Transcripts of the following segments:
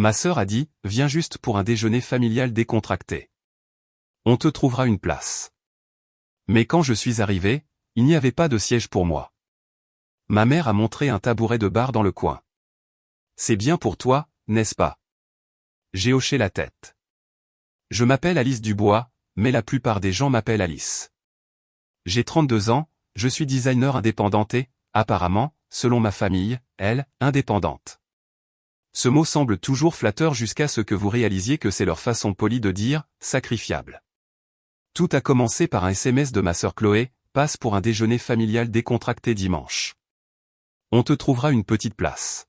Ma sœur a dit, viens juste pour un déjeuner familial décontracté. On te trouvera une place. Mais quand je suis arrivé, il n'y avait pas de siège pour moi. Ma mère a montré un tabouret de bar dans le coin. C'est bien pour toi, n'est-ce pas? J'ai hoché la tête. Je m'appelle Alice Dubois, mais la plupart des gens m'appellent Alice. J'ai 32 ans, je suis designer indépendante et, apparemment, selon ma famille, elle, indépendante. Ce mot semble toujours flatteur jusqu'à ce que vous réalisiez que c'est leur façon polie de dire « sacrifiable ». Tout a commencé par un SMS de ma sœur Chloé, passe pour un déjeuner familial décontracté dimanche. On te trouvera une petite place.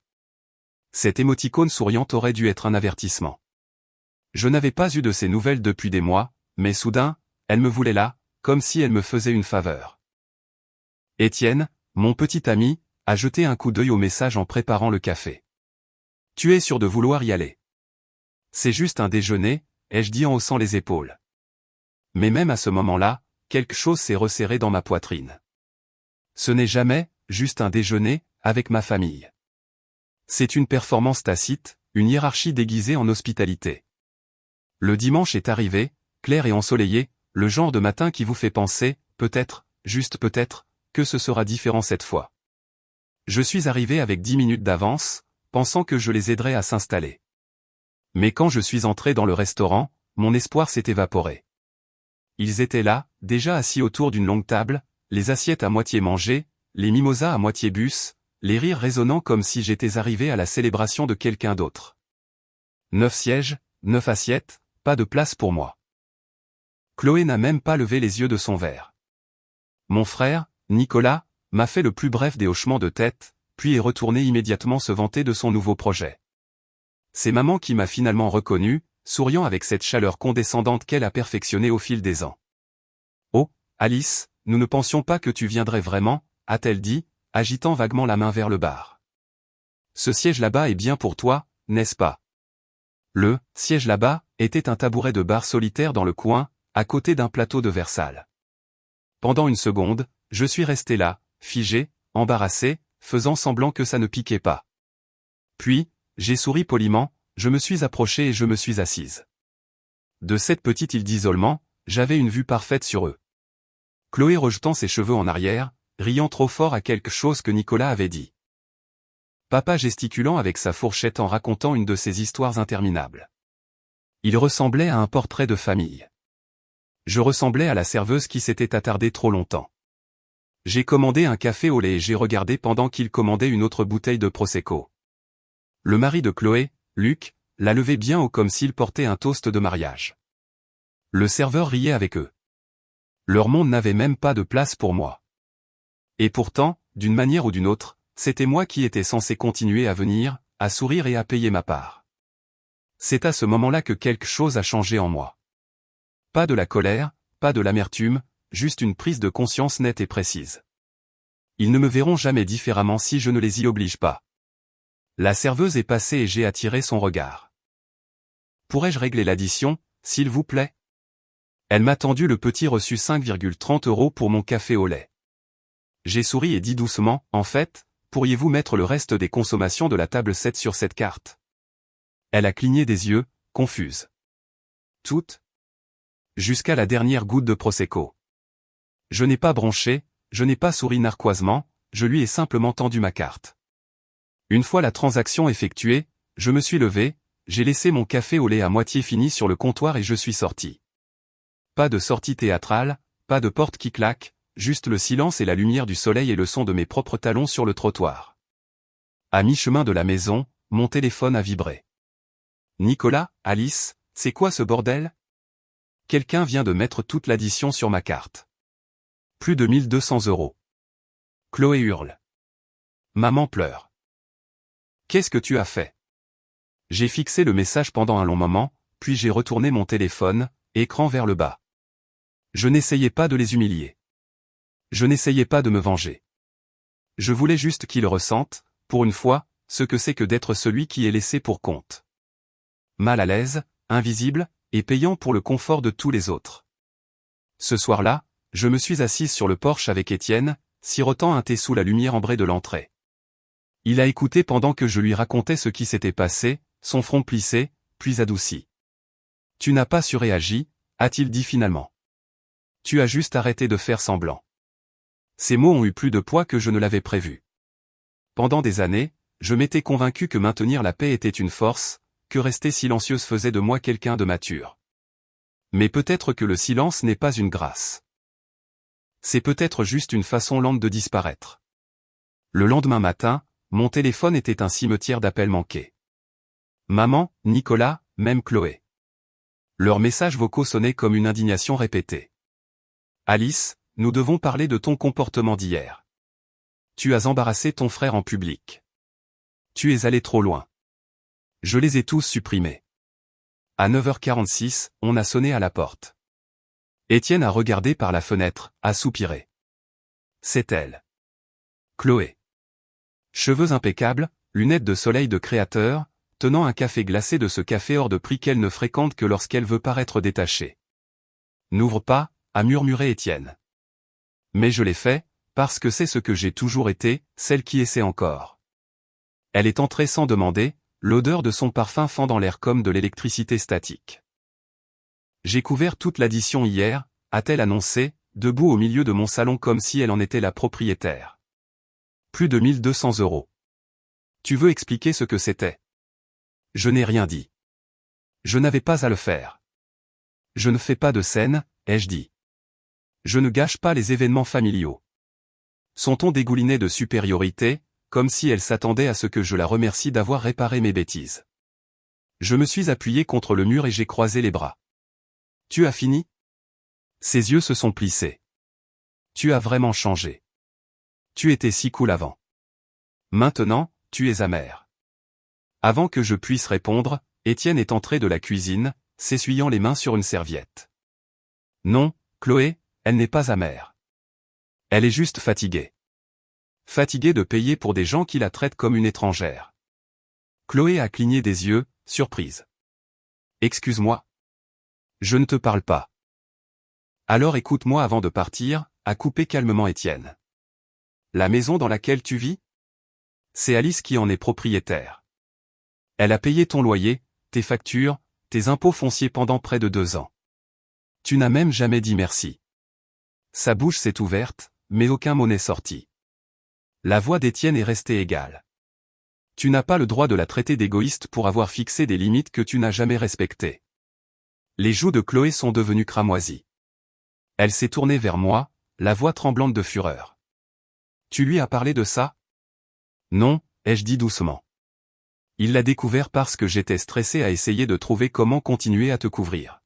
Cette émoticône souriante aurait dû être un avertissement. Je n'avais pas eu de ses nouvelles depuis des mois, mais soudain, elle me voulait là, comme si elle me faisait une faveur. Étienne, mon petit ami, a jeté un coup d'œil au message en préparant le café. Tu es sûr de vouloir y aller? C'est juste un déjeuner, ai-je dit en haussant les épaules. Mais même à ce moment-là, quelque chose s'est resserré dans ma poitrine. Ce n'est jamais, juste un déjeuner, avec ma famille. C'est une performance tacite, une hiérarchie déguisée en hospitalité. Le dimanche est arrivé, clair et ensoleillé, le genre de matin qui vous fait penser, peut-être, juste peut-être, que ce sera différent cette fois. Je suis arrivé avec 10 minutes d'avance, pensant que je les aiderais à s'installer. Mais quand je suis entré dans le restaurant, mon espoir s'est évaporé. Ils étaient là, déjà assis autour d'une longue table, les assiettes à moitié mangées, les mimosas à moitié bus, les rires résonnant comme si j'étais arrivé à la célébration de quelqu'un d'autre. 9 sièges, 9 assiettes, pas de place pour moi. Chloé n'a même pas levé les yeux de son verre. Mon frère, Nicolas, m'a fait le plus bref des hochements de tête, puis est retourné immédiatement se vanter de son nouveau projet. C'est maman qui m'a finalement reconnu, souriant avec cette chaleur condescendante qu'elle a perfectionnée au fil des ans. « Oh, Alice, nous ne pensions pas que tu viendrais vraiment », a-t-elle dit, agitant vaguement la main vers le bar. « Ce siège là-bas est bien pour toi, n'est-ce pas ?» Le « siège là-bas » était un tabouret de bar solitaire dans le coin, à côté d'un plateau de Versailles. Pendant une seconde, je suis resté là, figé, embarrassé, faisant semblant que ça ne piquait pas. Puis, j'ai souri poliment, je me suis approché et je me suis assise. De cette petite île d'isolement, j'avais une vue parfaite sur eux. Chloé rejetant ses cheveux en arrière, riant trop fort à quelque chose que Nicolas avait dit. Papa gesticulant avec sa fourchette en racontant une de ses histoires interminables. Il ressemblait à un portrait de famille. Je ressemblais à la serveuse qui s'était attardée trop longtemps. J'ai commandé un café au lait et j'ai regardé pendant qu'il commandait une autre bouteille de Prosecco. Le mari de Chloé, Luc, l'a levé bien haut comme s'il portait un toast de mariage. Le serveur riait avec eux. Leur monde n'avait même pas de place pour moi. Et pourtant, d'une manière ou d'une autre, c'était moi qui étais censé continuer à venir, à sourire et à payer ma part. C'est à ce moment-là que quelque chose a changé en moi. Pas de la colère, pas de l'amertume, juste une prise de conscience nette et précise. Ils ne me verront jamais différemment si je ne les y oblige pas. La serveuse est passée et j'ai attiré son regard. Pourrais-je régler l'addition, s'il vous plaît? Elle m'a tendu le petit reçu 5,30 € pour mon café au lait. J'ai souri et dit doucement, en fait, pourriez-vous mettre le reste des consommations de la table 7 sur cette carte? Elle a cligné des yeux, confuse. Toutes? Jusqu'à la dernière goutte de Prosecco. Je n'ai pas bronché, je n'ai pas souri narquoisement, je lui ai simplement tendu ma carte. Une fois la transaction effectuée, je me suis levé, j'ai laissé mon café au lait à moitié fini sur le comptoir et je suis sorti. Pas de sortie théâtrale, pas de porte qui claque, juste le silence et la lumière du soleil et le son de mes propres talons sur le trottoir. À mi-chemin de la maison, mon téléphone a vibré. Nicolas, Alice, c'est quoi ce bordel? Quelqu'un vient de mettre toute l'addition sur ma carte. Plus de 1200 €. Chloé hurle. Maman pleure. Qu'est-ce que tu as fait? J'ai fixé le message pendant un long moment, puis j'ai retourné mon téléphone, écran vers le bas. Je n'essayais pas de les humilier. Je n'essayais pas de me venger. Je voulais juste qu'ils ressentent, pour une fois, ce que c'est que d'être celui qui est laissé pour compte. Mal à l'aise, invisible, et payant pour le confort de tous les autres. Ce soir-là, je me suis assise sur le porche avec Étienne, sirotant un thé sous la lumière ambrée de l'entrée. Il a écouté pendant que je lui racontais ce qui s'était passé, son front plissé, puis adouci. Tu n'as pas surréagi, a-t-il dit finalement. Tu as juste arrêté de faire semblant. Ces mots ont eu plus de poids que je ne l'avais prévu. Pendant des années, je m'étais convaincu que maintenir la paix était une force, que rester silencieuse faisait de moi quelqu'un de mature. Mais peut-être que le silence n'est pas une grâce. C'est peut-être juste une façon lente de disparaître. Le lendemain matin, mon téléphone était un cimetière d'appels manqués. Maman, Nicolas, même Chloé. Leurs messages vocaux sonnaient comme une indignation répétée. Alice, nous devons parler de ton comportement d'hier. Tu as embarrassé ton frère en public. Tu es allé trop loin. Je les ai tous supprimés. À 9h46, on a sonné à la porte. Étienne a regardé par la fenêtre, a soupiré. C'est elle. Chloé. Cheveux impeccables, lunettes de soleil de créateur, tenant un café glacé de ce café hors de prix qu'elle ne fréquente que lorsqu'elle veut paraître détachée. N'ouvre pas, a murmuré Étienne. Mais je l'ai fait, parce que c'est ce que j'ai toujours été, celle qui essaie encore. Elle est entrée sans demander, l'odeur de son parfum fendant l'air comme de l'électricité statique. J'ai couvert toute l'addition hier, a-t-elle annoncé, debout au milieu de mon salon comme si elle en était la propriétaire. Plus de 1200 €. Tu veux expliquer ce que c'était? Je n'ai rien dit. Je n'avais pas à le faire. Je ne fais pas de scène, ai-je dit. Je ne gâche pas les événements familiaux. Son ton dégoulinait de supériorité, comme si elle s'attendait à ce que je la remercie d'avoir réparé mes bêtises. Je me suis appuyé contre le mur et j'ai croisé les bras. Tu as fini? Ses yeux se sont plissés. Tu as vraiment changé. Tu étais si cool avant. Maintenant, tu es amère. Avant que je puisse répondre, Étienne est entré de la cuisine, s'essuyant les mains sur une serviette. Non, Chloé, elle n'est pas amère. Elle est juste fatiguée. Fatiguée de payer pour des gens qui la traitent comme une étrangère. Chloé a cligné des yeux, surprise. Excuse-moi. Je ne te parle pas. Alors écoute-moi avant de partir, a coupé calmement Étienne. La maison dans laquelle tu vis? C'est Alice qui en est propriétaire. Elle a payé ton loyer, tes factures, tes impôts fonciers pendant près de 2 ans. Tu n'as même jamais dit merci. Sa bouche s'est ouverte, mais aucun mot n'est sorti. La voix d'Étienne est restée égale. Tu n'as pas le droit de la traiter d'égoïste pour avoir fixé des limites que tu n'as jamais respectées. Les joues de Chloé sont devenues cramoisies. Elle s'est tournée vers moi, la voix tremblante de fureur. Tu lui as parlé de ça? Non, ai-je dit doucement. Il l'a découvert parce que j'étais stressé à essayer de trouver comment continuer à te couvrir.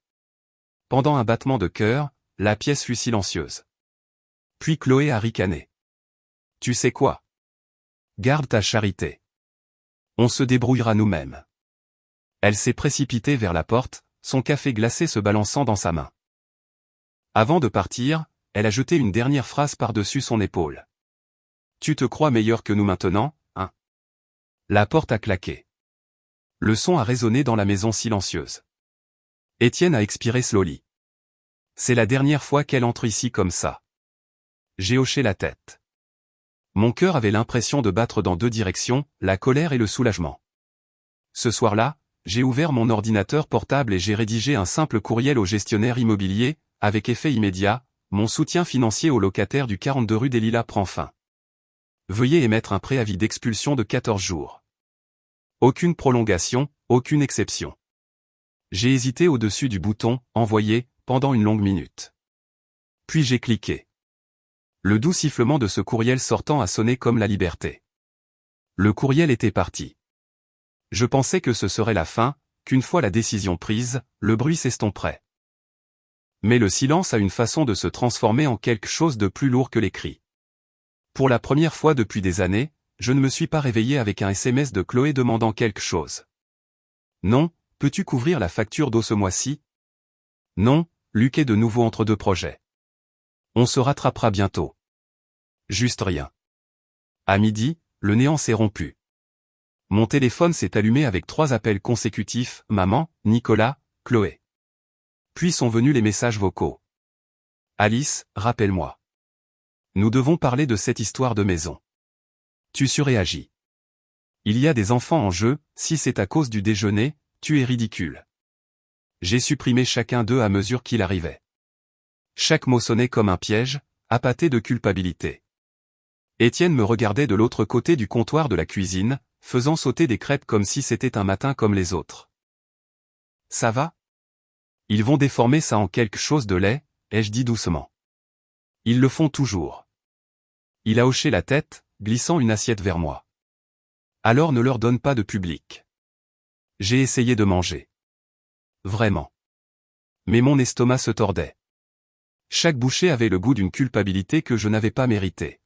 Pendant un battement de cœur, la pièce fut silencieuse. Puis Chloé a ricané. Tu sais quoi? Garde ta charité. On se débrouillera nous-mêmes. Elle s'est précipitée vers la porte, son café glacé se balançant dans sa main. Avant de partir, elle a jeté une dernière phrase par-dessus son épaule. Tu te crois meilleur que nous maintenant, hein? La porte a claqué. Le son a résonné dans la maison silencieuse. Étienne a expiré slowly. C'est la dernière fois qu'elle entre ici comme ça. J'ai hoché la tête. Mon cœur avait l'impression de battre dans 2 directions, la colère et le soulagement. Ce soir-là, j'ai ouvert mon ordinateur portable et j'ai rédigé un simple courriel au gestionnaire immobilier, avec effet immédiat, mon soutien financier aux locataires du 42 rue des Lilas prend fin. Veuillez émettre un préavis d'expulsion de 14 jours. Aucune prolongation, aucune exception. J'ai hésité au-dessus du bouton « Envoyer » pendant une longue minute. Puis j'ai cliqué. Le doux sifflement de ce courriel sortant a sonné comme la liberté. Le courriel était parti. Je pensais que ce serait la fin, qu'une fois la décision prise, le bruit s'estomperait. Mais le silence a une façon de se transformer en quelque chose de plus lourd que les cris. Pour la première fois depuis des années, je ne me suis pas réveillé avec un SMS de Chloé demandant quelque chose. Non, peux-tu couvrir la facture d'eau ce mois-ci? Non, Luc est de nouveau entre 2 projets. On se rattrapera bientôt. Juste rien. À midi, le néant s'est rompu. Mon téléphone s'est allumé avec 3 appels consécutifs, maman, Nicolas, Chloé. Puis sont venus les messages vocaux. Alice, rappelle-moi. Nous devons parler de cette histoire de maison. Tu surréagis. Il y a des enfants en jeu, si c'est à cause du déjeuner, tu es ridicule. J'ai supprimé chacun d'eux à mesure qu'il arrivait. Chaque mot sonnait comme un piège, appâté de culpabilité. Étienne me regardait de l'autre côté du comptoir de la cuisine, faisant sauter des crêpes comme si c'était un matin comme les autres. Ça va? Ils vont déformer ça en quelque chose de laid, ai-je dit doucement. Ils le font toujours. Il a hoché la tête, glissant une assiette vers moi. Alors ne leur donne pas de public. J'ai essayé de manger. Vraiment. Mais mon estomac se tordait. Chaque bouchée avait le goût d'une culpabilité que je n'avais pas méritée.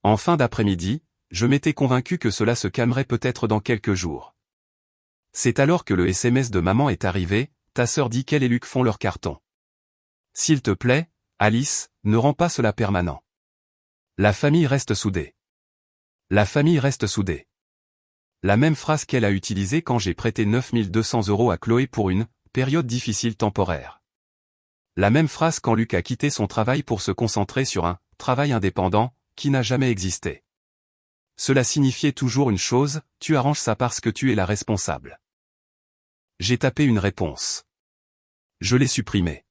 En fin d'après-midi, je m'étais convaincu que cela se calmerait peut-être dans quelques jours. C'est alors que le SMS de maman est arrivé, ta sœur dit qu'elle et Luc font leur carton. S'il te plaît, Alice, ne rends pas cela permanent. La famille reste soudée. La famille reste soudée. La même phrase qu'elle a utilisée quand j'ai prêté 9200 € à Chloé pour une période difficile temporaire. La même phrase quand Luc a quitté son travail pour se concentrer sur un travail indépendant, qui n'a jamais existé. Cela signifiait toujours une chose, tu arranges ça parce que tu es la responsable. J'ai tapé une réponse. Je l'ai supprimée.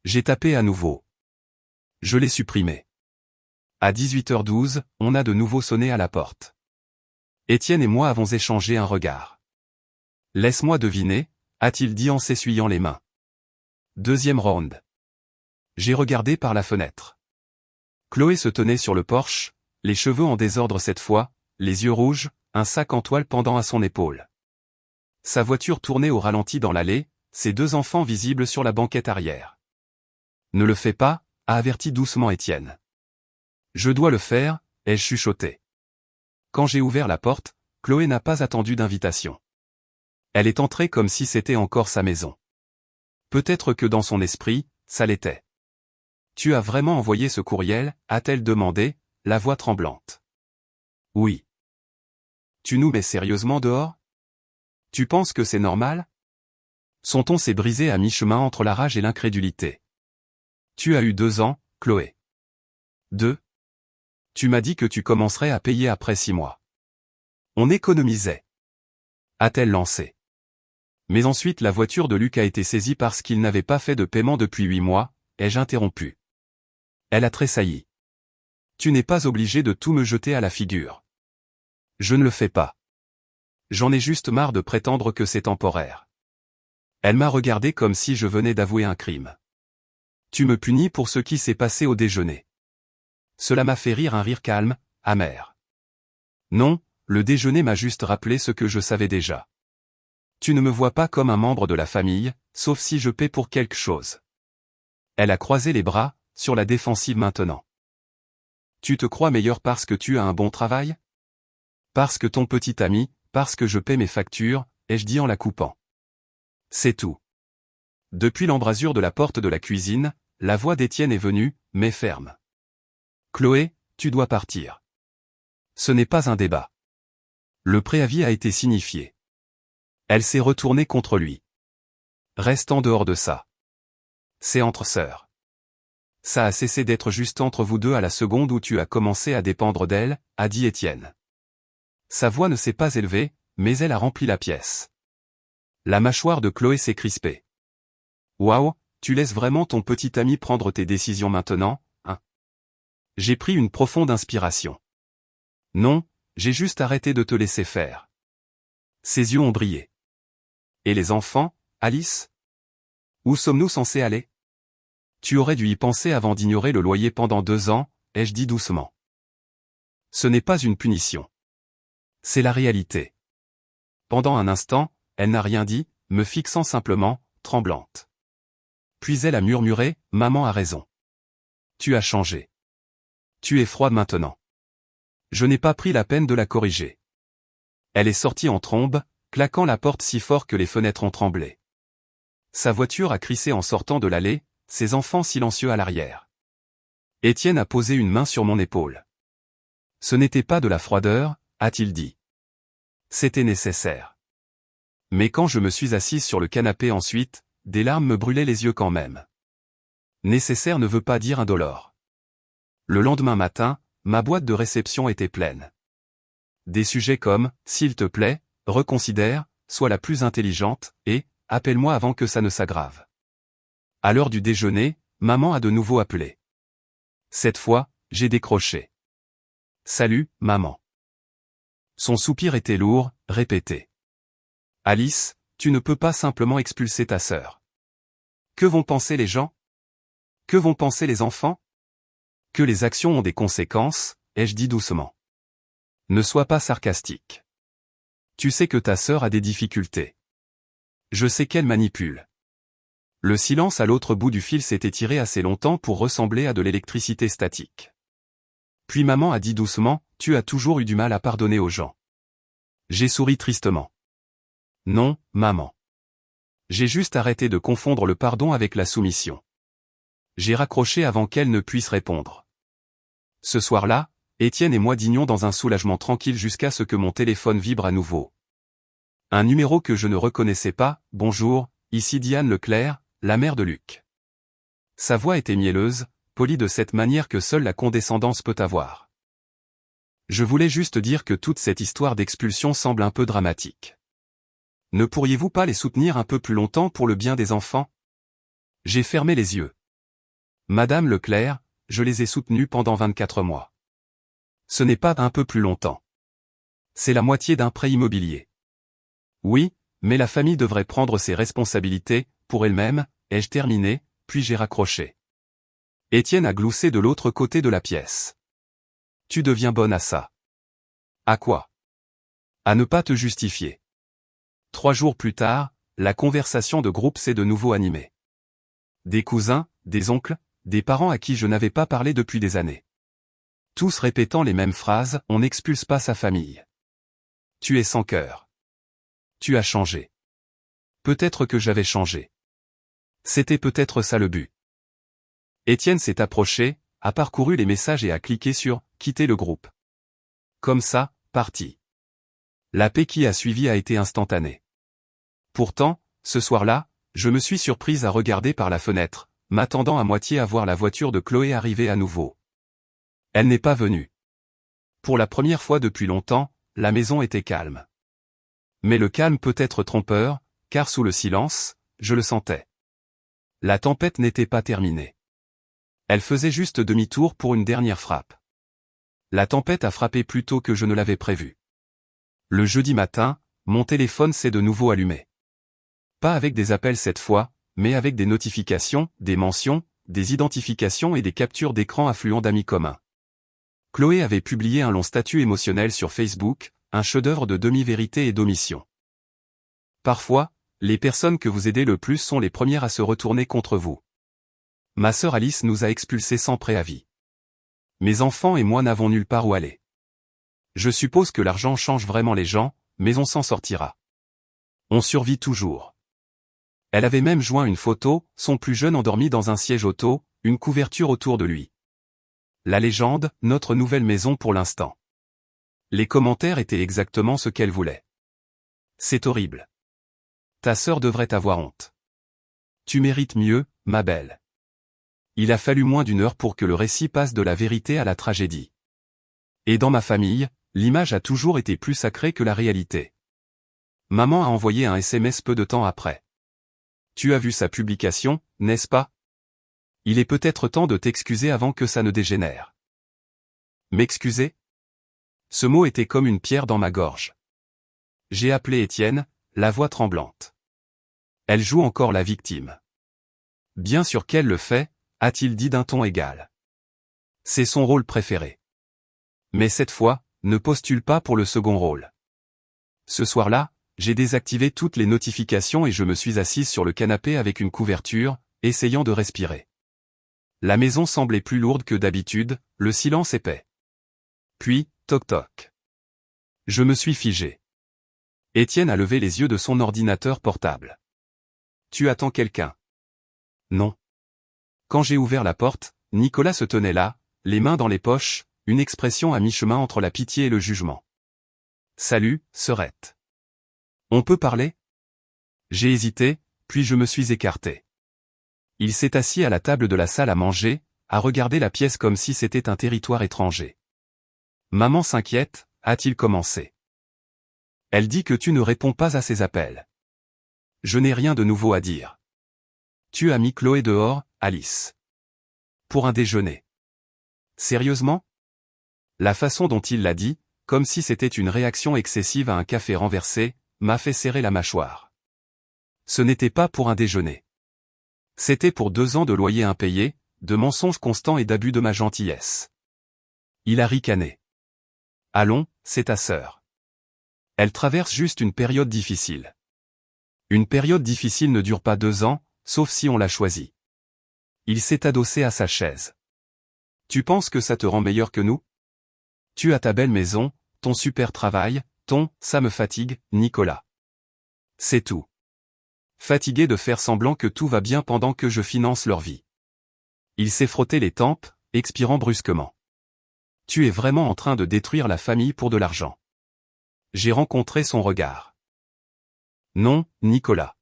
J'ai tapé à nouveau. Je l'ai supprimée. À 18h12, on a de nouveau sonné à la porte. Étienne et moi avons échangé un regard. Laisse-moi deviner, a-t-il dit en s'essuyant les mains. Deuxième round. J'ai regardé par la fenêtre. Chloé se tenait sur le porche, les cheveux en désordre cette fois, les yeux rouges, un sac en toile pendant à son épaule. Sa voiture tournait au ralenti dans l'allée, ses deux enfants visibles sur la banquette arrière. Ne le fais pas, a averti doucement Étienne. Je dois le faire, ai-je chuchoté. Quand j'ai ouvert la porte, Chloé n'a pas attendu d'invitation. Elle est entrée comme si c'était encore sa maison. Peut-être que dans son esprit, ça l'était. Tu as vraiment envoyé ce courriel, a-t-elle demandé, la voix tremblante. Oui. Tu nous mets sérieusement dehors? Tu penses que c'est normal? Son ton s'est brisé à mi-chemin entre la rage et l'incrédulité. Tu as eu 2 ans, Chloé. 2? Tu m'as dit que tu commencerais à payer après 6 mois. On économisait. A-t-elle lancé. Mais ensuite la voiture de Luc a été saisie parce qu'il n'avait pas fait de paiement depuis 8 mois, ai-je interrompu. Elle a tressailli. Tu n'es pas obligé de tout me jeter à la figure. Je ne le fais pas. J'en ai juste marre de prétendre que c'est temporaire. Elle m'a regardé comme si je venais d'avouer un crime. Tu me punis pour ce qui s'est passé au déjeuner. Cela m'a fait rire un rire calme, amer. Non, le déjeuner m'a juste rappelé ce que je savais déjà. Tu ne me vois pas comme un membre de la famille, sauf si je paie pour quelque chose. Elle a croisé les bras, sur la défensive maintenant. Tu te crois meilleur parce que tu as un bon travail? Parce que ton petit ami, parce que je paie mes factures, ai-je dit en la coupant. C'est tout. Depuis l'embrasure de la porte de la cuisine, la voix d'Étienne est venue, mais ferme. Chloé, tu dois partir. Ce n'est pas un débat. Le préavis a été signifié. Elle s'est retournée contre lui. Reste en dehors de ça. C'est entre sœurs. Ça a cessé d'être juste entre vous deux à la seconde où tu as commencé à dépendre d'elle, a dit Étienne. Sa voix ne s'est pas élevée, mais elle a rempli la pièce. La mâchoire de Chloé s'est crispée. Waouh, tu laisses vraiment ton petit ami prendre tes décisions maintenant, hein? J'ai pris une profonde inspiration. Non, j'ai juste arrêté de te laisser faire. Ses yeux ont brillé. Et les enfants, Alice? Où sommes-nous censés aller? Tu aurais dû y penser avant d'ignorer le loyer pendant 2 ans, ai-je dit doucement. Ce n'est pas une punition. C'est la réalité. Pendant un instant, elle n'a rien dit, me fixant simplement, tremblante. Puis elle a murmuré, maman a raison. Tu as changé. Tu es froide maintenant. Je n'ai pas pris la peine de la corriger. Elle est sortie en trombe, claquant la porte si fort que les fenêtres ont tremblé. Sa voiture a crissé en sortant de l'allée, ses enfants silencieux à l'arrière. Étienne a posé une main sur mon épaule. Ce n'était pas de la froideur, a-t-il dit. C'était nécessaire. Mais quand je me suis assise sur le canapé ensuite, des larmes me brûlaient les yeux quand même. Nécessaire ne veut pas dire indolore. Le lendemain matin, ma boîte de réception était pleine. des sujets comme « s'il te plaît »,« reconsidère »,« sois la plus intelligente » et « appelle-moi avant que ça ne s'aggrave ». À l'heure du déjeuner, maman a de nouveau appelé. Cette fois, j'ai décroché. « Salut, maman. » Son soupir était lourd, répété. « Alice, tu ne peux pas simplement expulser ta sœur. Que vont penser les gens? Que vont penser les enfants? Que les actions ont des conséquences, ai-je dit doucement. Ne sois pas sarcastique. Tu sais que ta sœur a des difficultés. Je sais qu'elle manipule. Le silence à l'autre bout du fil s'est étiré assez longtemps pour ressembler à de l'électricité statique. Puis maman a dit doucement, « Tu as toujours eu du mal à pardonner aux gens. » J'ai souri tristement. Non, maman. J'ai juste arrêté de confondre le pardon avec la soumission. J'ai raccroché avant qu'elle ne puisse répondre. Ce soir-là, Étienne et moi dînions dans un soulagement tranquille jusqu'à ce que mon téléphone vibre à nouveau. Un numéro que je ne reconnaissais pas, « Bonjour, ici Diane Leclerc, la mère de Luc. » Sa voix était mielleuse, polie de cette manière que seule la condescendance peut avoir. Je voulais juste dire que toute cette histoire d'expulsion semble un peu dramatique. Ne pourriez-vous pas les soutenir un peu plus longtemps pour le bien des enfants? J'ai fermé les yeux. Madame Leclerc, je les ai soutenus pendant 24 mois. Ce n'est pas un peu plus longtemps. C'est la moitié d'un prêt immobilier. Oui, mais la famille devrait prendre ses responsabilités, pour elle-même, ai-je terminé, puis j'ai raccroché. Étienne a gloussé de l'autre côté de la pièce. Tu deviens bonne à ça. À quoi? À ne pas te justifier. 3 jours plus tard, la conversation de groupe s'est de nouveau animée. Des cousins, des oncles, des parents à qui je n'avais pas parlé depuis des années. Tous répétant les mêmes phrases, on n'expulse pas sa famille. Tu es sans cœur. Tu as changé. Peut-être que j'avais changé. C'était peut-être ça le but. Étienne s'est approché, a parcouru les messages et a cliqué sur « Quitter le groupe ». Comme ça, parti. La paix qui a suivi a été instantanée. Pourtant, ce soir-là, je me suis surprise à regarder par la fenêtre, m'attendant à moitié à voir la voiture de Chloé arriver à nouveau. Elle n'est pas venue. Pour la première fois depuis longtemps, la maison était calme. Mais le calme peut être trompeur, car sous le silence, je le sentais. La tempête n'était pas terminée. Elle faisait juste demi-tour pour une dernière frappe. La tempête a frappé plus tôt que je ne l'avais prévu. Le jeudi matin, mon téléphone s'est de nouveau allumé. Pas avec des appels cette fois, mais avec des notifications, des mentions, des identifications et des captures d'écran affluant d'amis communs. Chloé avait publié un long statut émotionnel sur Facebook, un chef-d'œuvre de demi-vérité et d'omission. Parfois, les personnes que vous aidez le plus sont les premières à se retourner contre vous. Ma sœur Alice nous a expulsés sans préavis. Mes enfants et moi n'avons nulle part où aller. Je suppose que l'argent change vraiment les gens, mais on s'en sortira. On survit toujours. Elle avait même joint une photo, son plus jeune endormi dans un siège auto, une couverture autour de lui. La légende, notre nouvelle maison pour l'instant. Les commentaires étaient exactement ce qu'elle voulait. C'est horrible. Ta sœur devrait avoir honte. Tu mérites mieux, ma belle. Il a fallu moins d'1 heure pour que le récit passe de la vérité à la tragédie. Et dans ma famille, l'image a toujours été plus sacrée que la réalité. Maman a envoyé un SMS peu de temps après. Tu as vu sa publication, n'est-ce pas? Il est peut-être temps de t'excuser avant que ça ne dégénère. M'excuser? Ce mot était comme une pierre dans ma gorge. J'ai appelé Étienne, la voix tremblante. Elle joue encore la victime. Bien sûr qu'elle le fait, a-t-il dit d'un ton égal. C'est son rôle préféré. Mais cette fois, ne postule pas pour le second rôle. Ce soir-là, j'ai désactivé toutes les notifications et je me suis assise sur le canapé avec une couverture, essayant de respirer. La maison semblait plus lourde que d'habitude, le silence épais. Puis, toc toc. Je me suis figé. Étienne a levé les yeux de son ordinateur portable. Tu attends quelqu'un? Non. Quand j'ai ouvert la porte, Nicolas se tenait là, les mains dans les poches, une expression à mi-chemin entre la pitié et le jugement. Salut, sœurette. On peut parler? J'ai hésité, puis je me suis écarté. Il s'est assis à la table de la salle à manger, à regarder la pièce comme si c'était un territoire étranger. Maman s'inquiète, a-t-il commencé. Elle dit que tu ne réponds pas à ses appels. Je n'ai rien de nouveau à dire. Tu as mis Chloé dehors, Alice. Pour un déjeuner. Sérieusement? La façon dont il l'a dit, comme si c'était une réaction excessive à un café renversé, m'a fait serrer la mâchoire. Ce n'était pas pour un déjeuner. C'était pour 2 ans de loyer impayé, de mensonges constants et d'abus de ma gentillesse. Il a ricané. Allons, c'est ta sœur. Elle traverse juste une période difficile. Une période difficile ne dure pas 2 ans, sauf si on l'a choisie. Il s'est adossé à sa chaise. Tu penses que ça te rend meilleur que nous? Tu as ta belle maison, ton super travail, ça me fatigue, Nicolas. C'est tout. Fatigué de faire semblant que tout va bien pendant que je finance leur vie. Il s'est frotté les tempes, expirant brusquement. Tu es vraiment en train de détruire la famille pour de l'argent. J'ai rencontré son regard. Non, Nicolas.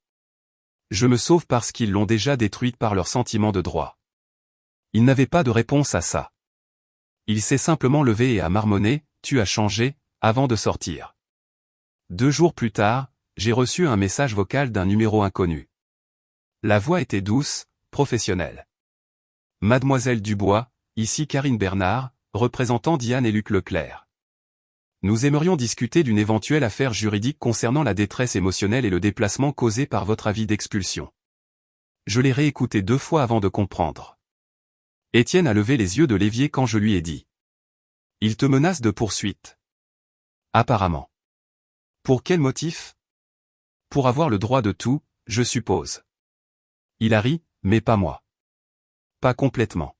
Je me sauve parce qu'ils l'ont déjà détruite par leur sentiment de droit. Il n'avait pas de réponse à ça. Il s'est simplement levé et a marmonné, tu as changé, avant de sortir. 2 jours plus tard, j'ai reçu un message vocal d'un numéro inconnu. La voix était douce, professionnelle. Mademoiselle Dubois, ici Karine Bernard, représentant Diane et Luc Leclerc. Nous aimerions discuter d'une éventuelle affaire juridique concernant la détresse émotionnelle et le déplacement causé par votre avis d'expulsion. Je l'ai réécouté 2 fois avant de comprendre. Étienne a levé les yeux de l'évier quand je lui ai dit. Il te menace de poursuite. Apparemment. Pour quel motif? Pour avoir le droit de tout, je suppose. Il a ri, mais pas moi. Pas complètement.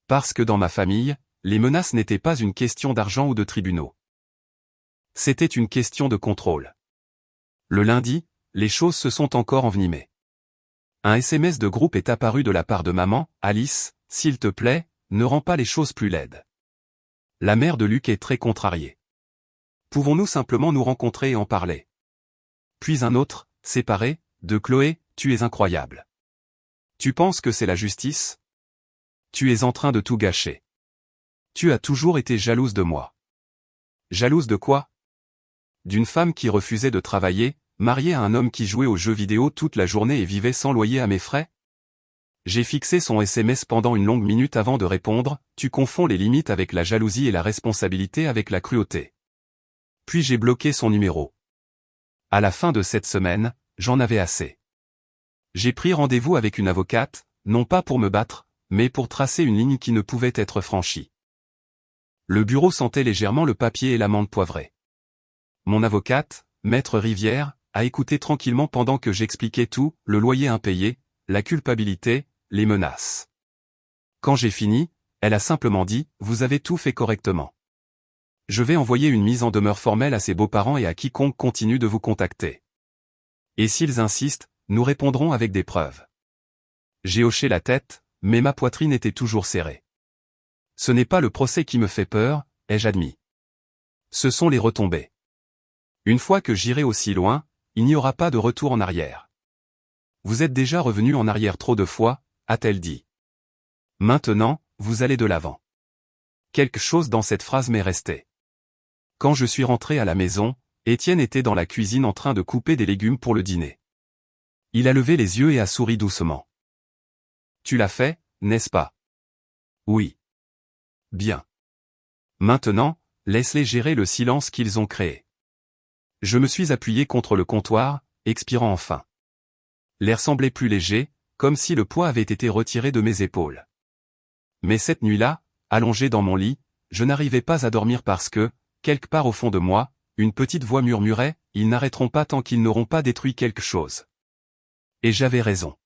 Parce que dans ma famille, les menaces n'étaient pas une question d'argent ou de tribunaux. C'était une question de contrôle. Le lundi, les choses se sont encore envenimées. Un SMS de groupe est apparu de la part de maman, Alice, s'il te plaît, ne rends pas les choses plus laides. La mère de Luc est très contrariée. Pouvons-nous simplement nous rencontrer et en parler? Puis un autre, séparé, de Chloé, tu es incroyable. Tu penses que c'est la justice? Tu es en train de tout gâcher. Tu as toujours été jalouse de moi. Jalouse de quoi? D'une femme qui refusait de travailler, mariée à un homme qui jouait aux jeux vidéo toute la journée et vivait sans loyer à mes frais? J'ai fixé son SMS pendant une longue minute avant de répondre, tu confonds les limites avec la jalousie et la responsabilité avec la cruauté. Puis j'ai bloqué son numéro. À la fin de cette semaine, j'en avais assez. J'ai pris rendez-vous avec une avocate, non pas pour me battre, mais pour tracer une ligne qui ne pouvait être franchie. Le bureau sentait légèrement le papier et l'amande poivrée. Mon avocate, Maître Rivière, a écouté tranquillement pendant que j'expliquais tout, le loyer impayé, la culpabilité, les menaces. Quand j'ai fini, elle a simplement dit, vous avez tout fait correctement. Je vais envoyer une mise en demeure formelle à ses beaux-parents et à quiconque continue de vous contacter. Et s'ils insistent, nous répondrons avec des preuves. J'ai hoché la tête, mais ma poitrine était toujours serrée. Ce n'est pas le procès qui me fait peur, ai-je admis. Ce sont les retombées. Une fois que j'irai aussi loin, il n'y aura pas de retour en arrière. Vous êtes déjà revenu en arrière trop de fois, a-t-elle dit. Maintenant, vous allez de l'avant. Quelque chose dans cette phrase m'est resté. Quand je suis rentré à la maison, Étienne était dans la cuisine en train de couper des légumes pour le dîner. Il a levé les yeux et a souri doucement. Tu l'as fait, n'est-ce pas? Oui. Bien. Maintenant, laisse-les gérer le silence qu'ils ont créé. Je me suis appuyé contre le comptoir, expirant enfin. L'air semblait plus léger, comme si le poids avait été retiré de mes épaules. Mais cette nuit-là, allongé dans mon lit, je n'arrivais pas à dormir parce que, quelque part au fond de moi, une petite voix murmurait, ils n'arrêteront pas tant qu'ils n'auront pas détruit quelque chose. Et j'avais raison.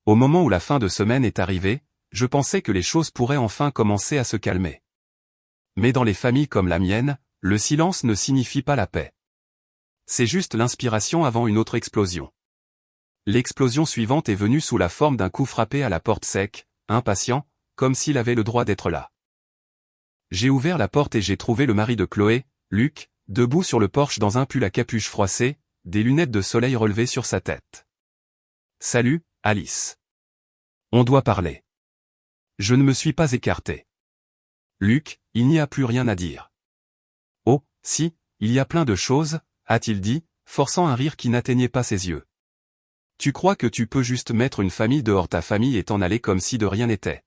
Au moment où la fin de semaine est arrivée, je pensais que les choses pourraient enfin commencer à se calmer. Mais dans les familles comme la mienne, le silence ne signifie pas la paix. C'est juste l'inspiration avant une autre explosion. L'explosion suivante est venue sous la forme d'un coup frappé à la porte sec, impatient, comme s'il avait le droit d'être là. J'ai ouvert la porte et j'ai trouvé le mari de Chloé, Luc, debout sur le porche dans un pull à capuche froissée, des lunettes de soleil relevées sur sa tête. Salut, Alice. On doit parler. Je ne me suis pas écarté. Luc, il n'y a plus rien à dire. Oh, Si, il y a plein de choses, a-t-il dit, forçant un rire qui n'atteignait pas ses yeux. Tu crois que tu peux juste mettre une famille dehors ta famille et t'en aller comme si de rien n'était.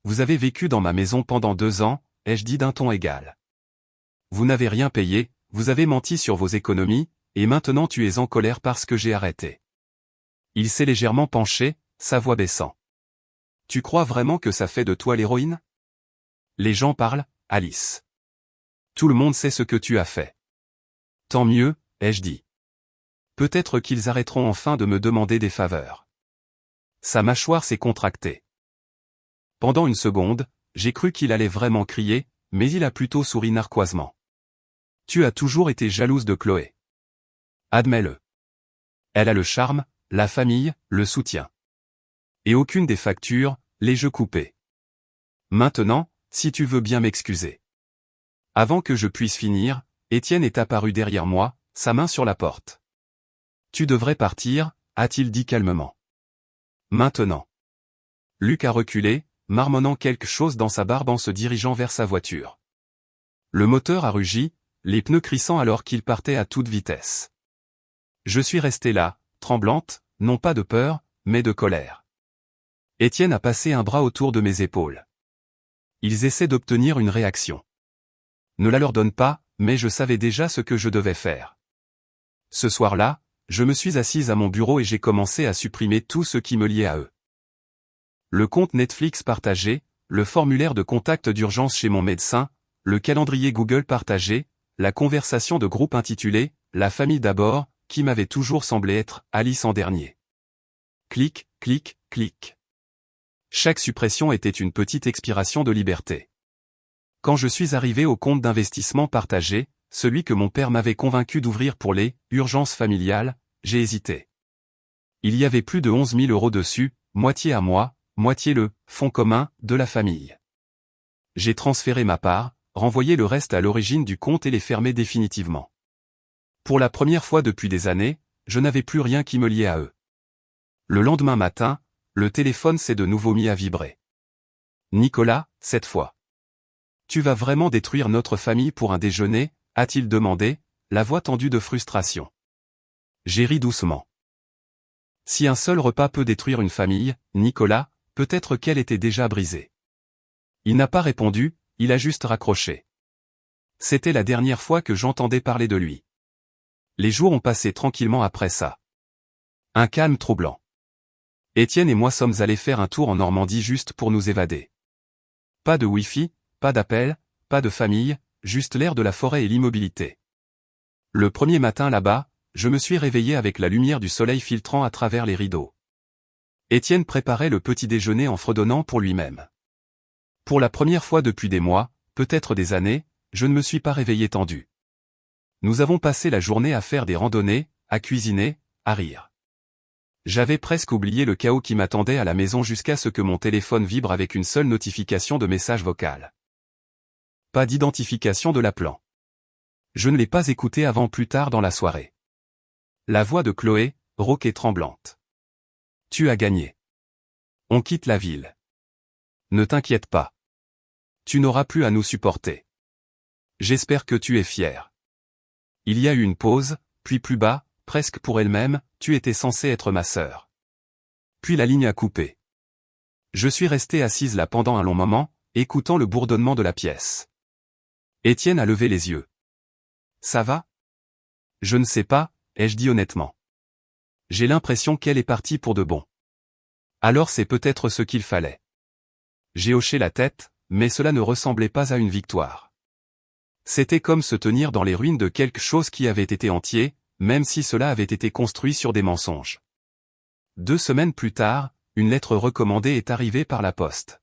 Vous avez vécu dans ma maison pendant 2 ans, ai-je dit d'un ton égal. Vous n'avez rien payé, vous avez menti sur vos économies, et maintenant tu es en colère parce que j'ai arrêté. Il s'est légèrement penché, sa voix baissant. Tu crois vraiment que ça fait de toi l'héroïne? Les gens parlent, Alice. Tout le monde sait ce que tu as fait. Tant mieux, ai-je dit. Peut-être qu'ils arrêteront enfin de me demander des faveurs. Sa mâchoire s'est contractée. Pendant une seconde, j'ai cru qu'il allait vraiment crier, mais il a plutôt souri narquoisement. Tu as toujours été jalouse de Chloé. Admets-le. Elle a le charme, la famille, le soutien. Et aucune des factures, les jeux coupés. Maintenant, si tu veux bien m'excuser. Avant que je puisse finir, Étienne est apparu derrière moi, sa main sur la porte. Tu devrais partir, a-t-il dit calmement. Maintenant. Luc a reculé, marmonnant quelque chose dans sa barbe en se dirigeant vers sa voiture. Le moteur a rugi, les pneus crissant alors qu'il partait à toute vitesse. Je suis restée là, tremblante, non pas de peur, mais de colère. Étienne a passé un bras autour de mes épaules. Ils essaient d'obtenir une réaction. Ne la leur donne pas, mais je savais déjà ce que je devais faire. Ce soir-là, je me suis assise à mon bureau et j'ai commencé à supprimer tout ce qui me liait à eux. Le compte Netflix partagé, le formulaire de contact d'urgence chez mon médecin, le calendrier Google partagé, la conversation de groupe intitulée « La famille d'abord », qui m'avait toujours semblé être Alice en dernier. Clic, clic, clic. Chaque suppression était une petite expiration de liberté. Quand je suis arrivé au compte d'investissement partagé, celui que mon père m'avait convaincu d'ouvrir pour les « urgences familiales », j'ai hésité. Il y avait plus de 11 000 € dessus, moitié à moi, moitié le « fonds commun » de la famille. J'ai transféré ma part, renvoyé le reste à l'origine du compte et les fermé définitivement. Pour la première fois depuis des années, je n'avais plus rien qui me liait à eux. Le lendemain matin, le téléphone s'est de nouveau mis à vibrer. Nicolas, cette fois. Tu vas vraiment détruire notre famille pour un déjeuner, a-t-il demandé, la voix tendue de frustration. J'ai ri doucement. Si un seul repas peut détruire une famille, Nicolas, peut-être qu'elle était déjà brisée. Il n'a pas répondu, il a juste raccroché. C'était la dernière fois que j'entendais parler de lui. Les jours ont passé tranquillement après ça. Un calme troublant. Étienne et moi sommes allés faire un tour en Normandie juste pour nous évader. Pas de Wi-Fi, pas d'appel, pas de famille, juste l'air de la forêt et l'immobilité. Le premier matin là-bas, je me suis réveillé avec la lumière du soleil filtrant à travers les rideaux. Étienne préparait le petit déjeuner en fredonnant pour lui-même. Pour la première fois depuis des mois, peut-être des années, je ne me suis pas réveillé tendu. Nous avons passé la journée à faire des randonnées, à cuisiner, à rire. J'avais presque oublié le chaos qui m'attendait à la maison jusqu'à ce que mon téléphone vibre avec une seule notification de message vocal. Pas d'identification de l'appelant. Je ne l'ai pas écouté avant plus tard dans la soirée. La voix de Chloé, rauque et tremblante. Tu as gagné. On quitte la ville. Ne t'inquiète pas. Tu n'auras plus à nous supporter. J'espère que tu es fier. Il y a eu une pause, puis plus bas, presque pour elle-même, tu étais censée être ma sœur. Puis la ligne a coupé. Je suis restée assise là pendant un long moment, écoutant le bourdonnement de la pièce. Étienne a levé les yeux. Ça va? Je ne sais pas, ai-je dit honnêtement. J'ai l'impression qu'elle est partie pour de bon. Alors c'est peut-être ce qu'il fallait. J'ai hoché la tête, mais cela ne ressemblait pas à une victoire. C'était comme se tenir dans les ruines de quelque chose qui avait été entier, même si cela avait été construit sur des mensonges. 2 semaines plus tard, une lettre recommandée est arrivée par la poste.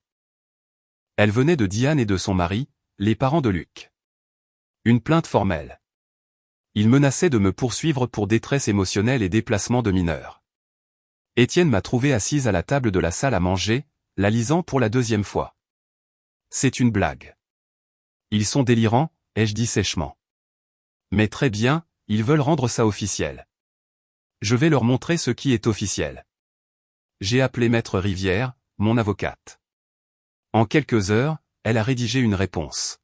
Elle venait de Diane et de son mari, les parents de Luc. Une plainte formelle. Ils menaçaient de me poursuivre pour détresse émotionnelle et déplacement de mineurs. Étienne m'a trouvé assise à la table de la salle à manger, la lisant pour la 2e fois. C'est une blague. Ils sont délirants, ai-je dit sèchement. Mais très bien, ils veulent rendre ça officiel. Je vais leur montrer ce qui est officiel. J'ai appelé Maître Rivière, mon avocate. En quelques heures, elle a rédigé une réponse.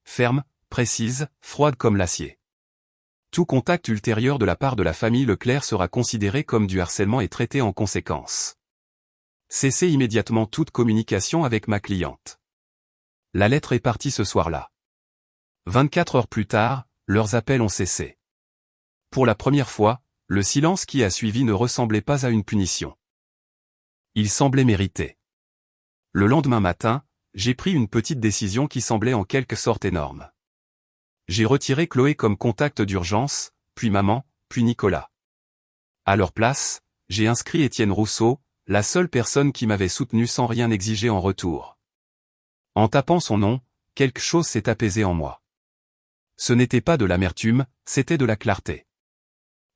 Ferme, précise, froide comme l'acier. Tout contact ultérieur de la part de la famille Leclerc sera considéré comme du harcèlement et traité en conséquence. Cessez immédiatement toute communication avec ma cliente. La lettre est partie ce soir-là. 24 heures plus tard, leurs appels ont cessé. Pour la première fois, le silence qui a suivi ne ressemblait pas à une punition. Il semblait mérité. Le lendemain matin, j'ai pris une petite décision qui semblait en quelque sorte énorme. J'ai retiré Chloé comme contact d'urgence, puis maman, puis Nicolas. À leur place, j'ai inscrit Étienne Rousseau, la seule personne qui m'avait soutenu sans rien exiger en retour. En tapant son nom, quelque chose s'est apaisé en moi. Ce n'était pas de l'amertume, c'était de la clarté.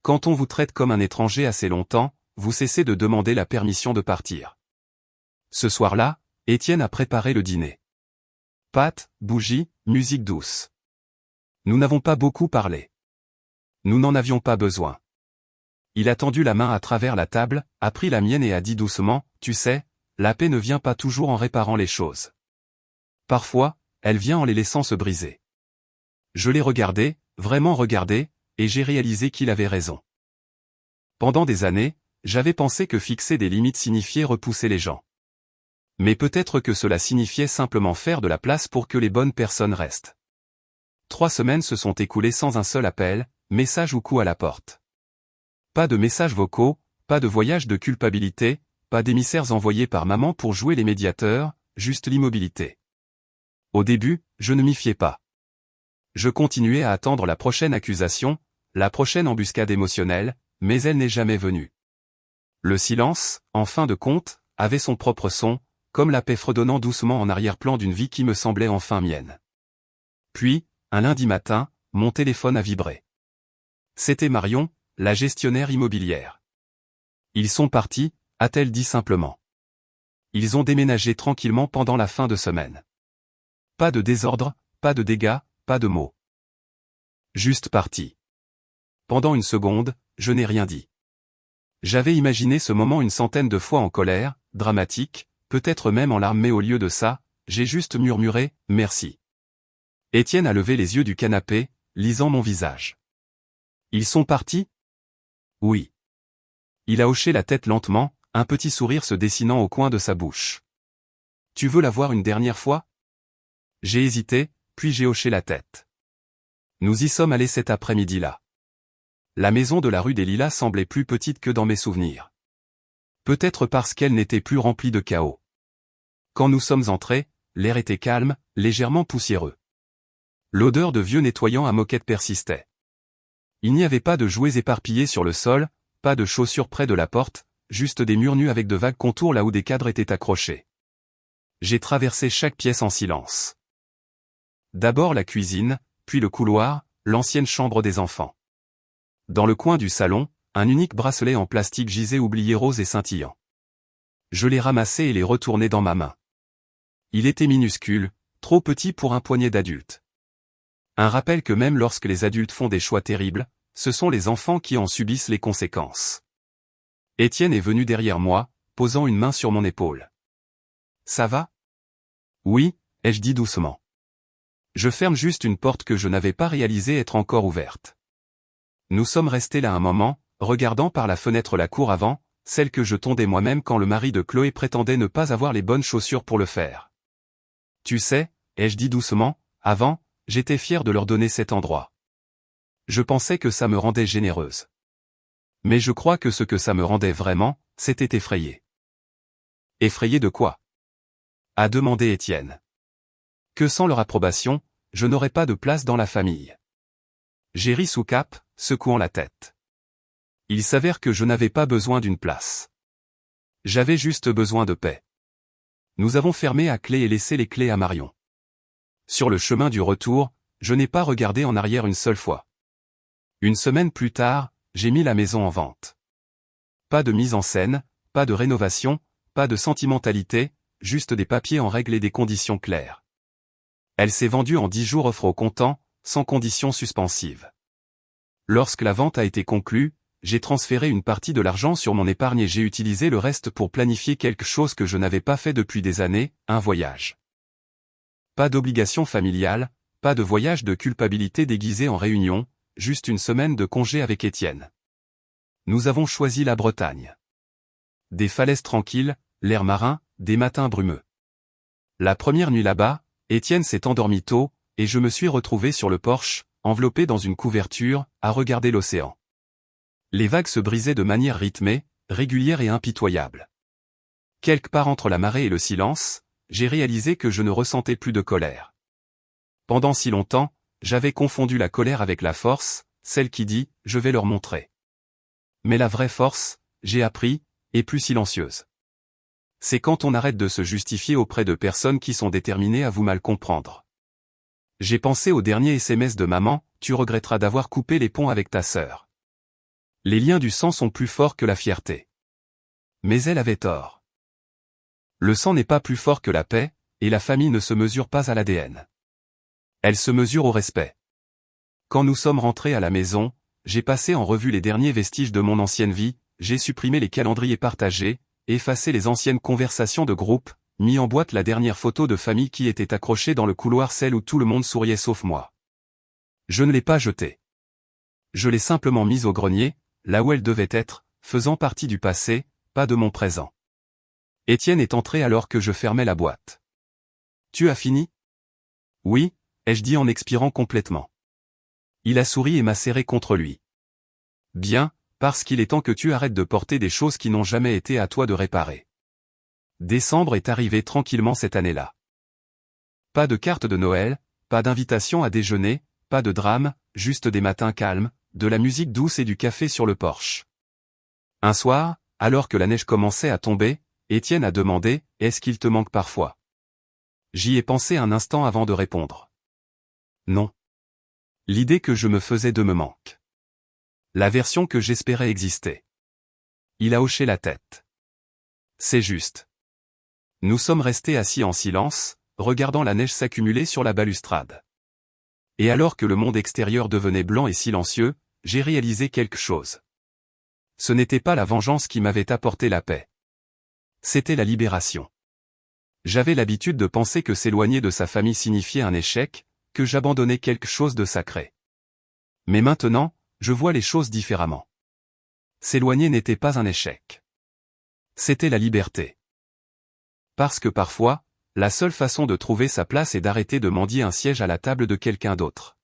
Quand on vous traite comme un étranger assez longtemps, vous cessez de demander la permission de partir. Ce soir-là, Étienne a préparé le dîner. Pâtes, bougies, musique douce. Nous n'avons pas beaucoup parlé. Nous n'en avions pas besoin. Il a tendu la main à travers la table, a pris la mienne et a dit doucement, « Tu sais, la paix ne vient pas toujours en réparant les choses. Parfois, elle vient en les laissant se briser. » Je l'ai regardé, vraiment regardé, et j'ai réalisé qu'il avait raison. Pendant des années, j'avais pensé que fixer des limites signifiait repousser les gens. Mais peut-être que cela signifiait simplement faire de la place pour que les bonnes personnes restent. 3 semaines se sont écoulées sans un seul appel, message ou coup à la porte. Pas de messages vocaux, pas de voyage de culpabilité, pas d'émissaires envoyés par maman pour jouer les médiateurs, juste l'immobilité. Au début, je ne m'y fiais pas. Je continuais à attendre la prochaine accusation, la prochaine embuscade émotionnelle, mais elle n'est jamais venue. Le silence, en fin de compte, avait son propre son, comme la paix fredonnant doucement en arrière-plan d'une vie qui me semblait enfin mienne. Puis, un lundi matin, mon téléphone a vibré. C'était Marion, la gestionnaire immobilière. Ils sont partis, a-t-elle dit simplement. Ils ont déménagé tranquillement pendant la fin de semaine. Pas de désordre, pas de dégâts, pas de mots. Juste partis. Pendant une seconde, je n'ai rien dit. J'avais imaginé ce moment une centaine de fois en colère, dramatique, peut-être même en larmes, mais au lieu de ça, j'ai juste murmuré « merci ». Étienne a levé les yeux du canapé, lisant mon visage. Ils sont partis ? Oui. Il a hoché la tête lentement, un petit sourire se dessinant au coin de sa bouche. Tu veux la voir une dernière fois ? J'ai hésité, puis j'ai hoché la tête. Nous y sommes allés cet après-midi-là. La maison de la rue des Lilas semblait plus petite que dans mes souvenirs. Peut-être parce qu'elle n'était plus remplie de chaos. Quand nous sommes entrés, l'air était calme, légèrement poussiéreux. L'odeur de vieux nettoyant à moquette persistait. Il n'y avait pas de jouets éparpillés sur le sol, pas de chaussures près de la porte, juste des murs nus avec de vagues contours là où des cadres étaient accrochés. J'ai traversé chaque pièce en silence. D'abord la cuisine, puis le couloir, l'ancienne chambre des enfants. Dans le coin du salon, un unique bracelet en plastique gisait oublié rose et scintillant. Je l'ai ramassé et l'ai retourné dans ma main. Il était minuscule, trop petit pour un poignet d'adultes. Un rappel que même lorsque les adultes font des choix terribles, ce sont les enfants qui en subissent les conséquences. Étienne est venu derrière moi, posant une main sur mon épaule. « Ça va ? » « Oui, » ai-je dit doucement. Je ferme juste une porte que je n'avais pas réalisé être encore ouverte. Nous sommes restés là un moment, regardant par la fenêtre la cour avant, celle que je tondais moi-même quand le mari de Chloé prétendait ne pas avoir les bonnes chaussures pour le faire. Tu sais, ai-je dit doucement, avant, j'étais fier de leur donner cet endroit. Je pensais que ça me rendait généreuse. Mais je crois que ce que ça me rendait vraiment, c'était effrayé. Effrayé de quoi ? A demandé Étienne. Que sans leur approbation, je n'aurais pas de place dans la famille. J'ai ri sous cape, secouant la tête. Il s'avère que je n'avais pas besoin d'une place. J'avais juste besoin de paix. Nous avons fermé à clé et laissé les clés à Marion. Sur le chemin du retour, je n'ai pas regardé en arrière une seule fois. Une semaine plus tard, j'ai mis la maison en vente. Pas de mise en scène, pas de rénovation, pas de sentimentalité, juste des papiers en règle et des conditions claires. Elle s'est vendue en 10 jours offre au comptant, sans conditions suspensives. Lorsque la vente a été conclue, j'ai transféré une partie de l'argent sur mon épargne et j'ai utilisé le reste pour planifier quelque chose que je n'avais pas fait depuis des années, un voyage. Pas d'obligation familiale, pas de voyage de culpabilité déguisé en réunion, juste une semaine de congé avec Étienne. Nous avons choisi la Bretagne. Des falaises tranquilles, l'air marin, des matins brumeux. La première nuit là-bas, Étienne s'est endormi tôt, et je me suis retrouvé sur le porche, enveloppé dans une couverture, à regarder l'océan. Les vagues se brisaient de manière rythmée, régulière et impitoyable. Quelque part entre la marée et le silence, j'ai réalisé que je ne ressentais plus de colère. Pendant si longtemps, j'avais confondu la colère avec la force, celle qui dit « je vais leur montrer ». Mais la vraie force, j'ai appris, est plus silencieuse. C'est quand on arrête de se justifier auprès de personnes qui sont déterminées à vous mal comprendre. J'ai pensé au dernier SMS de maman, tu regretteras d'avoir coupé les ponts avec ta sœur. Les liens du sang sont plus forts que la fierté. Mais elle avait tort. Le sang n'est pas plus fort que la paix, et la famille ne se mesure pas à l'ADN. Elle se mesure au respect. Quand nous sommes rentrés à la maison, j'ai passé en revue les derniers vestiges de mon ancienne vie, j'ai supprimé les calendriers partagés, effacé les anciennes conversations de groupe, mis en boîte la dernière photo de famille qui était accrochée dans le couloir, celle où tout le monde souriait sauf moi. Je ne l'ai pas jetée. Je l'ai simplement mise au grenier, là où elle devait être, faisant partie du passé, pas de mon présent. Étienne est entré alors que je fermais la boîte. Tu as fini? Oui, ai-je dit en expirant complètement. Il a souri et m'a serré contre lui. Bien, parce qu'il est temps que tu arrêtes de porter des choses qui n'ont jamais été à toi de réparer. Décembre est arrivé tranquillement cette année-là. Pas de carte de Noël, pas d'invitation à déjeuner, pas de drame, juste des matins calmes, de la musique douce et du café sur le porche. Un soir, alors que la neige commençait à tomber, Étienne a demandé « Est-ce qu'il te manque parfois ?» J'y ai pensé un instant avant de répondre. Non. L'idée que je me faisais de me manque. La version que j'espérais exister. Il a hoché la tête. C'est juste. Nous sommes restés assis en silence, regardant la neige s'accumuler sur la balustrade. Et alors que le monde extérieur devenait blanc et silencieux, j'ai réalisé quelque chose. Ce n'était pas la vengeance qui m'avait apporté la paix. C'était la libération. J'avais l'habitude de penser que s'éloigner de sa famille signifiait un échec, que j'abandonnais quelque chose de sacré. Mais maintenant, je vois les choses différemment. S'éloigner n'était pas un échec. C'était la liberté. Parce que parfois, la seule façon de trouver sa place est d'arrêter de mendier un siège à la table de quelqu'un d'autre.